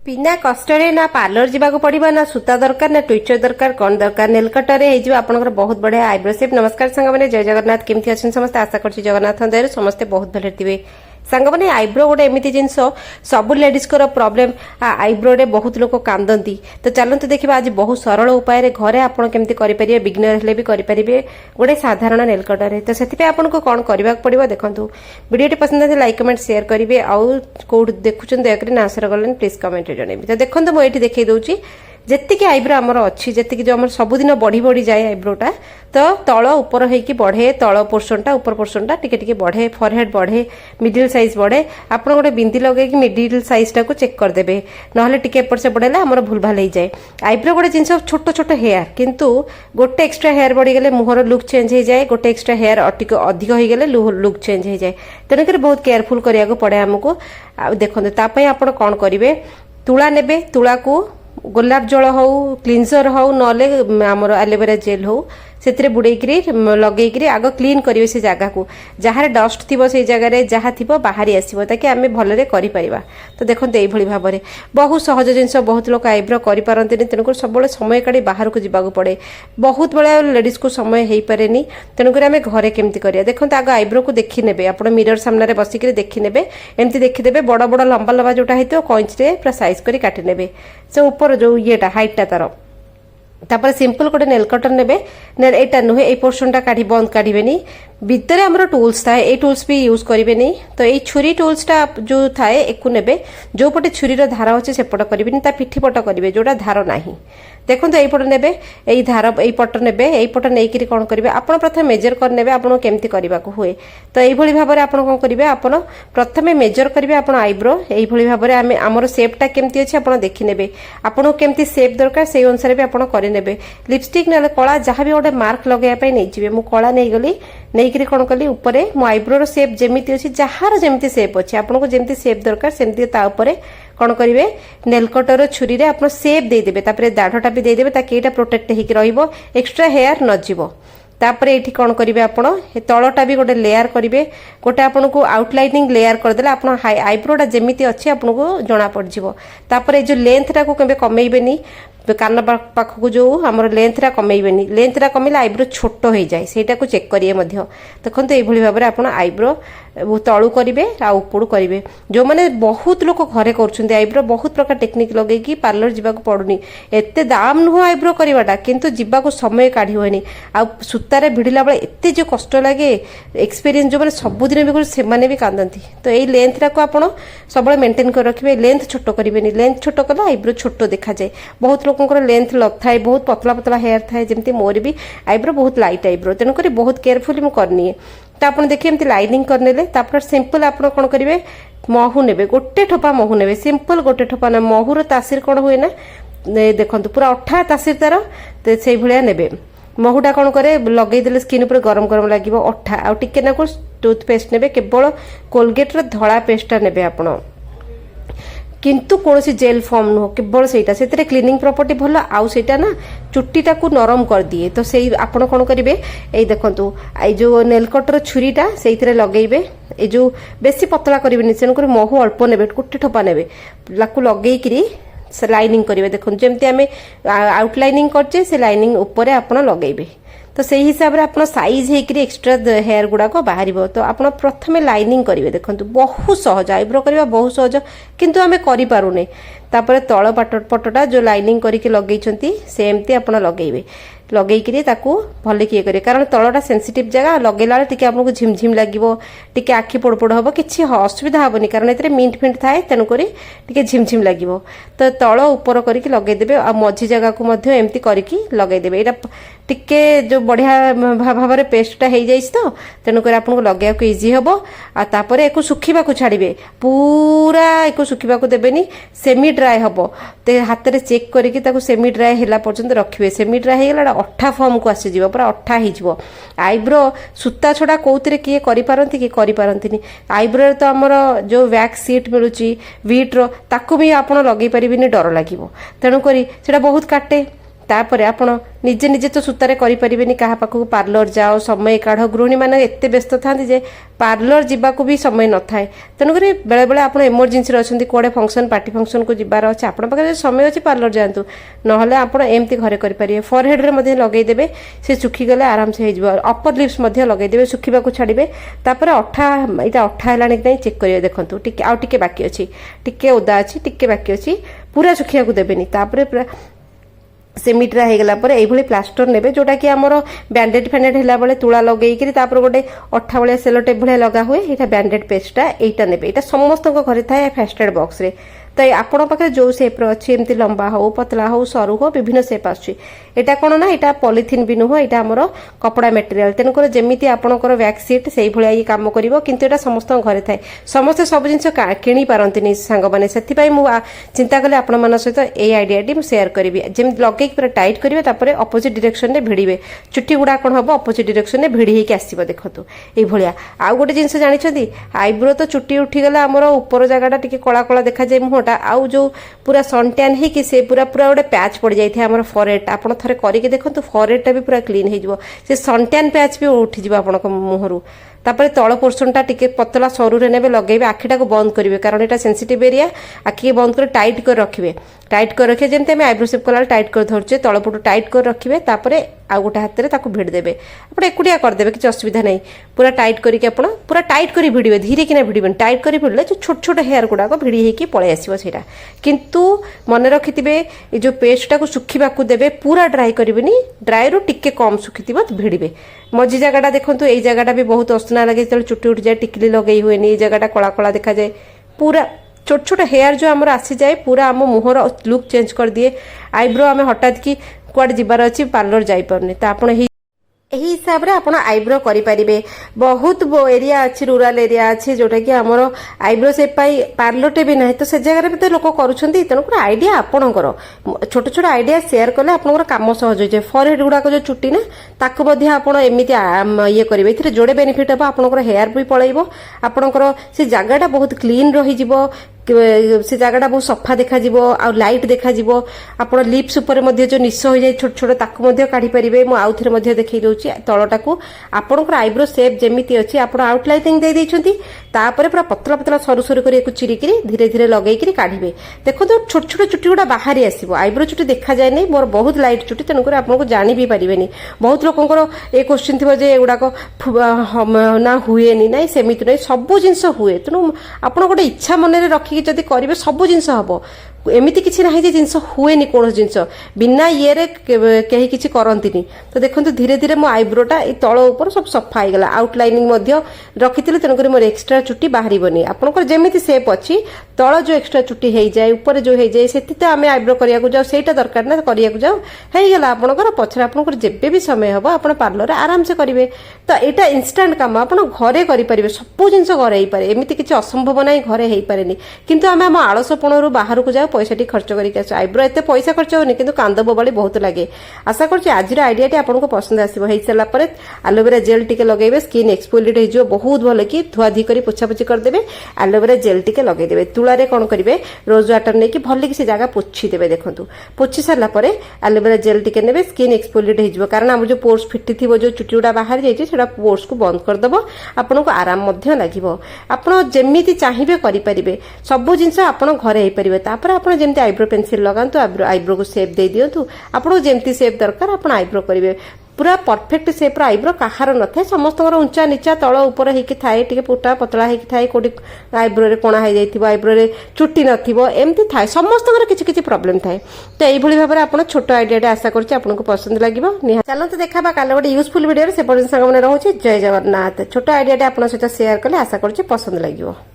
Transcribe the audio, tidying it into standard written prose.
बिना कष्टे ना पार्लर जावाक पड़ो ना सूता दरकार ना ट्विचर दरकार कौन दरकार नेल कटर आपंकर बहुत बढ़िया आईब्रो शेप। नमस्कार सांग मैंने जय जगन्नाथ केमती अच्छे समस्त आशा कर जगन्नाथ दया समस्ते बहुत भले थे सांग मैंने आईब्रो गोटे एमती जिनस सब लेडीज प्रॉब्लम आईब्रो रे बहुत लोग कांदती तो चलते देखा आज बहुत सरल उपाय घरे आपड़ केमती करेंगे बिगिनर हेले भी करेंगे गोटे साधारण नेल कटर तो से आपको कौन करने पड़ो देखो वीडियो पसंद आए लाइक कमेंट शेयर करेंगे आउ कौट देखुं दयाकोरी ना आसर गलन प्लीज कमेंट जनइबी तो देखो मुझे देखी दूसरी जेतिकी आईब्रो आमर अच्छी जी जो आम सबुदिन बढ़ी बढ़ी जाए आईब्रोटा तो तल ऊपर होइकी बढ़े तल पोर्सनटा ऊपर पोर्सनटा टिके टिके बढ़े फरहेड बढ़े मिडिल साइज बढ़े आप गोटे बिंदी लगे मिडिल साइजटा को चेक करदे ना टिके एपट से बढ़ेला आमर भूल भाल हो जाए आईब्रो गोटे जिन छोट छोट हेयर किंतु गोटे एक्सट्रा हेयर बढ़ीगले मुहर लुक चेंज हो जाए गोटे एक्सट्रा हेयर अधिक होगले लुक चेंज हो जाए तेणुक बहुत केयरफुल करा पड़े आमको देखते तापाई आप कौन करेंगे तुला ने तुला को गोलाप जल हो क्लीनजर हो नले आमर एलोवेरा जेल हो से बुड़ेकरी लगे आग क्लीन करेंगे से जगह को जहाँ डस्ट थी से जगह जहाँ थी बाहरी आसो ताकि आम भलरे कर तो देखते ये भाव में बहुत सहज जिनस बहुत लोग आईब्रो करपारती तेणुक सब समय काढ़ी बाहर को जावाक पड़े बहुत बड़ा लेडीज को समय हो पारे तेणुक आम घरे केमती करिया देखो आग आईब्रो को देखी ने आप मिरर सामने बसिक देखी ने एमती देखीदे बड़ बड़ लंबा लंबा जोटा होता कैंची पूरा साइज कर काटी ने से ऊपर जो येटा हाइटा तार तापर सिंपल गोटे नेल कटर ने एटा नुहे ये पोर्सनटा काढ़ी बंद काढ़े भितर आमर टूल्स थाए ये टूल्स भी यूज करेंगे तो ये छुरी टूल्सटा जो थाए एक ने जो पटे छुरी धार अच्छे सेपट करेंगे पिठी पट करेंगे जोटा धार ना देखो यहीपट ने यही धार यहीपट ने यहीपट नहीं कौन करेंगे आप प्रथम मेजर करने आपको केमती करने हुए तो यही भाव में आप कौन करेंगे आप प्रथम मेजर करेंगे आप आईब्रो यही भाव में आमर सेपटा केमती अच्छे आप देखने आपको केमती सेप दरकार से अनुसार भी आप करे लिपस्टिक ना कला जहाँ भी गोटे मार्क लगाई नहीं जी मुझे कला नहीं गली नहीं कौन कली ऊपर मो आईब्रोर सेप जमी अच्छी जार जमी सेप अच्छे आपको जमी सेप दरकार सेमती कौन करेंगे नेल कटर छुरी रे आप सेप देदेवे तापर दाढ़टा भी देदेवे ताकि यहाँ प्रोटेक्ट हो एक्सट्रा हेयर नजीव तापर ये कौन करेंगे आपड़ तलटा भी गोटे लेयर करेंगे गोटे आपन को आउटलाइनिंग लेयर करदे आप आईब्रोटा जमी अच्छे आपको जना पड़पर ये जो लेंथटा को कमे कमेबेनी कान पाखक जो आम लेंथरा कमेबेनी लेंथरा कमेले आईब्रो छोट हो जाए से चेक करेंगे देखो ये भाव में आप आईब्रो तलू करेंगे उपड़ू करेंगे जो मैंने बहुत लोग घरे कर आईब्रो बहुत प्रकार टेक्निक लगे पार्लर जावाक पड़ुनी एत दाम नुह आईब्रो करवाटा किंतु जावाक समय काढ़ी हुए आ सूतार भिड़ला बेले एत जो कष्ट लगे एक्सपीरियंस जो मैंने सबुदिन भी से भी कांदती तो यही लेंथरा को आप सब मेंटेन कर रखिए लेंथ छोट करेंगे लेंथ छोट कले आईब्रो छोट देखा जाए बहुत लोगों लेंथ थाए बहुत पतला पतला हेयर थाए जमी मोर भी आईब्रो बहुत लाइट आईब्रो तेणुक बहुत केयरफुली मुझे करनी तो आप देखिए एमती लाइनिंग करने सिंपल आप कौन करेंगे महू ने गोटे ठोपा महू ने सिंपल गोटे ठोपा ना महूर तासीर कौन हुए ना देखो पूरा अठा तासीर तार तो से भाया ने महूटा कौन करे लगेदेले स्किन उपर गरम गरम लगे अठा आउ टिके ना टूथपेस्ट ने केवल कोलगेट धड़ा पेस्टा ने आपण किंतु कौन जेल फॉर्म नुह केवल से क्लीनिंग प्रॉपर्टी भल आउ सेटा ना चुट्टीटा को नरम कर दिए तो से आपण कौन करेंगे ये देखो ये जो नेल कटर छुरीटा से लगेबे ये जो बेसी पतला करेंगे तेणुक महू अल्प ने गोटे ठोपा ने लगेकरी लाइनिंग करेंगे देखो जमी आम आउटलाइनिंग करचे से लाइनिंग उपर आप लगेबे तो से हिसाब से आप साइज होकर एक्सट्रा हेयर गुड़ाक बाहर तो आप प्रथम लाइनिंग करेंगे देखो बहुत सहज आईब्रो करवा बहुत सहज किंतु आम करें तापर तल पटटा जो लाइनिंग करके लगे सेमती आप लगेबे लगेकरी भल किए करेंगे कारण तलटा सेंसिटिव जगह लगेला टे आपको झिमझिम लगे टे आखि पोड़ पोड़ हम कि असुविधा हेनी कारण ये मिंट फिंट थाए तेणुक टे झिमझिम लगे तो तल ऊपर करके लगेदेवे आ मझी जगह को एमती करके लगेदेवे यहाँ टिके जो बढ़िया भाव में पेस्टा हो जाए तो तेणुक आपको लगे इजी हम आपर एक सुखा छाड़े पूरा एक सुखा देवेनि सेमी ड्राए हम तो हाथ में चेक करके सेमी ड्राए है पर्यटन रखिए सेमी ड्राए होगा अठा फॉर्म को आसीज पूरा अठा हो आईब्रो सूता छड़ा कौन किए करपारती आईब्रो तो आमर जो वैक्स सीट मिलूँ वीट्र ताकू भी आप लगे पारे डर लगे तेणुक से बहुत काटे तापर आपण निजे निजे तो सूतार करें क्या पाखक पार्लर जाओ समय काढ़ गृहिणी मैंने एत व्यस्त था जे पार्लर जावाक भी समय न थाए तेणुक बेले बेले आप इमरजेन्सी अच्छा कौड़े फंक्शन पार्टी फंक्शन को जबार अच्छे आप समय अच्छे पार्लर जातु ना आप एमती घरे करेंगे फरहेड में लगेदेवे से सुखीगले आराम से हो अपर लिप्स लगेदेवे सुखा छाड़े तापर अठा यहाँ अठा है कि नहीं चेक करेंगे देखो टे आउ टे बाकी अच्छी टे ओदा अच्छी टे बाकी अच्छी पूरा सुखिया देवेनि तापर सेमिट्रा हो गला ये प्लास्टर ने जोटा कि आमर बैंडेड फैंडेड है बेले तुला लगे गोटे अठा भाया सेलो टेप भाया लगा हुए यहाँ बैंडेड पेस्टा यहाँ ने यहाँ समस्त घरे थाए फास्टेड बॉक्स रे तो आपण पाखे जो सेप अच्छी एमती लंबा हो पतला हो सरू हो विभिन्न सेप आटा कौन ना यहाँ पॉलिथिन भी नुह यहाँ आमर कपड़ा मटेरियल तेणुक जमी आपंकर बैक सीट से ये कम कर किंतु यहाँ समस्त घरे थाए समस्ते सब जिन कि पारती सांग मैंने से चिंता कले आपण मान सहित ये आइडिया सेयार करी जमी लगे पूरा टाइट करेंगे अपोजिट डायरेक्शन में भिड़े चुट्टी गुड़ा कौन हम अपोजिट डायरेक्शन में भिड़ी होकर आसो देखो ये आउ गोटे जिन जानते आईब्रो तो चुट्टी उठीगला आमर ऊपर जगह टी कला कला देखा जाए मुहटा आउ जो पूरा सनटैन है कि से पूरा पूरा गोटे पैच पड़ जाए आम फरहेड आप थे करके देखो फरहेडटा भी पूरा क्लीन हो सनटैन पैच भी उठिज आपण मुहर तापर तल पोर्सन टे पतला सरू रे ने लगे आखिटा को बंद करेंगे कारण यहाँ सेंसिटिव एरिया आखि बंद कर टाइट कर रखिए टाइट कर रखिए जमी आम आईब्रो सेप कला टाइट कर धरचे तलपटू टाइट कर रखिए तापर आउ गोटे हाथ में ताकू भिड़ देवे आप एकुटिया करदे किसी असुविधा नहीं पूरा टाइट करके आप पूरा टाइट कर भिड़े धीरे किना भिड़े टाइट कर भिड़े जो छोट छोट हेयर गुड़ाक भिड़ी होकर पलि आसो से किंतु मन रखिथे जो पेस्टा को सुखा देवे पूरा ड्राई करेंगे ड्राई रू टिके कम सुखी भिड़े मझी जगह देखो ये जगह भी बहुत असना लगे जो चुट्टी उठी जाए टिकली लगे हुए ये जगह कला कला देखा जाए पूरा छोट छोट हेयर जो आमर आसी जाए पूरा आम मुहर लुक चेंज कर दिए आईब्रो आम हठात कि कुआडे जिबार अच्छी पार्लर जापरने तो आप यही हिसाब से आप आईब्रो करें बहुत एरिया अच्छी रूराल एरिया अच्छे जोटा कि आमर आईब्रो सेप पार्लरटे भी ना तो से जगह भी तो लोक करुँच आइडिया आपणकर छोट छोट आइडिया सेयार कले आपंकर कम सहज हो जाए फरहेड गुड़ाक जो चुट्टी ना ताकू एमती ये करेंगे ये जोड़े बेनिफिट हम आपंकर हेयर भी पलैब आपंकर से जगहटा बहुत क्लीन रही से जगहटा बहुत सफा देखा आ लाइट देखा आप लिप्स उपर जो निश हो जाए छोट छोट ताकू काढ़ी पारे मुझे देखी दूसरी तलटा को आपंकर आईब्रो सेप जमी अच्छी आप आउटलाइनिंग दे देइछंती तापर पूरा पतला पतला सरू सरू कर चिरिकी धीरे धीरे लगे काढ़े देखो तो छोट छोट चुट्टी गुड़ा बाहरी आसो आईब्रो चुट्टी देखा जाए नहीं मोर बहुत लाइट चुट्टी तेणुक आपको जानी भी पारे बहुत लोकंर ये क्वेश्चन थी जे एगुड़ाक ना हुए ना सेमती ना सब जिन हुए तेणु आप गोटे इच्छा मन में रखिक जदि करेंगे सब जिन हम एमती किसी ना जिनस हुए कौन जिनस बिना ये कहीं किसी करती तो देखो धीरे धीरे मो आईब्रोटा तल ऊपर सब सफा हो गला आउटलाइनिंग रखी तेणुक मोर एक्सट्रा चुट्टी बाहर आपंकर जमी सेप अच्छी तल जो एक्सट्रा चुट्टी हो जाए ऊपर जो हो जाए से तो आम आईब्रो करने जाओ से दरकार ना करने जाओ होगला आपंकर पचर आपंकर जेबे भी समय हम आप पार्लर आराम से करेंगे तो यहाँ इनस्टांट कम आप घरे करेंगे सब जिन घरे हो पाए एमती किसी असंभव ना घरे हो पारे कितु आम आम आलसपणु बाहर को जाओ पैसा खर्च करके आस आईब्रो एत पैसा खर्च होनी कि कांद बोबाड़ी बहुत लगे आशा कर आज आइडिया आपको पसंद आसो सारापर एलोवेरा जेल टिके लगे स्किन एक्सफोलिएट हो बहुत भल कि धुआधी कर पोछापोछि करदे एलोवेरा जेल टिके लगेदेवे तुलारे कौन करेंगे रोज वाटर नहीं कि भल कि से जगह पोछीदेवे देखो पोछी सारापर एलोवेरा जेल टिके ने स्किन एक्सफोलिएट हो कारण आम जो पोर्स फिटी थी जो चुट्टी गुड़ा बाहर जाइए पोर्स को बंद करदेव आपन को आराम लगे आप जमी चाहिए करेंगे सब जिन आप घरे हो पारे आप जमी आईब्रो पेंसिल लगातु आईब्रो को सेप दे दिंतु आपको जमी सेप दरकार आप आईब्रो करेंगे पूरा परफेक्ट सेप आईब्रो कहार न था समस्त ऊंचा नीचा तल ऊपर होती थाए टे पुटा पतला होती थाए कौटी आईब्रो रे कणा हो आईब्रो रे चुट्टी नमती थाए समस्त किसी किसी प्रोब्लेम थाए तो यही भाव में आप छोट आइडिया आशा करको पसंद लगे चलते देखा काले गोटे यूजफुल वीडियो से सांग मैंने रोचे जय जगन्नाथ छोट आइडिया आप सहित सेयार कले आशा कर पसंद लगे।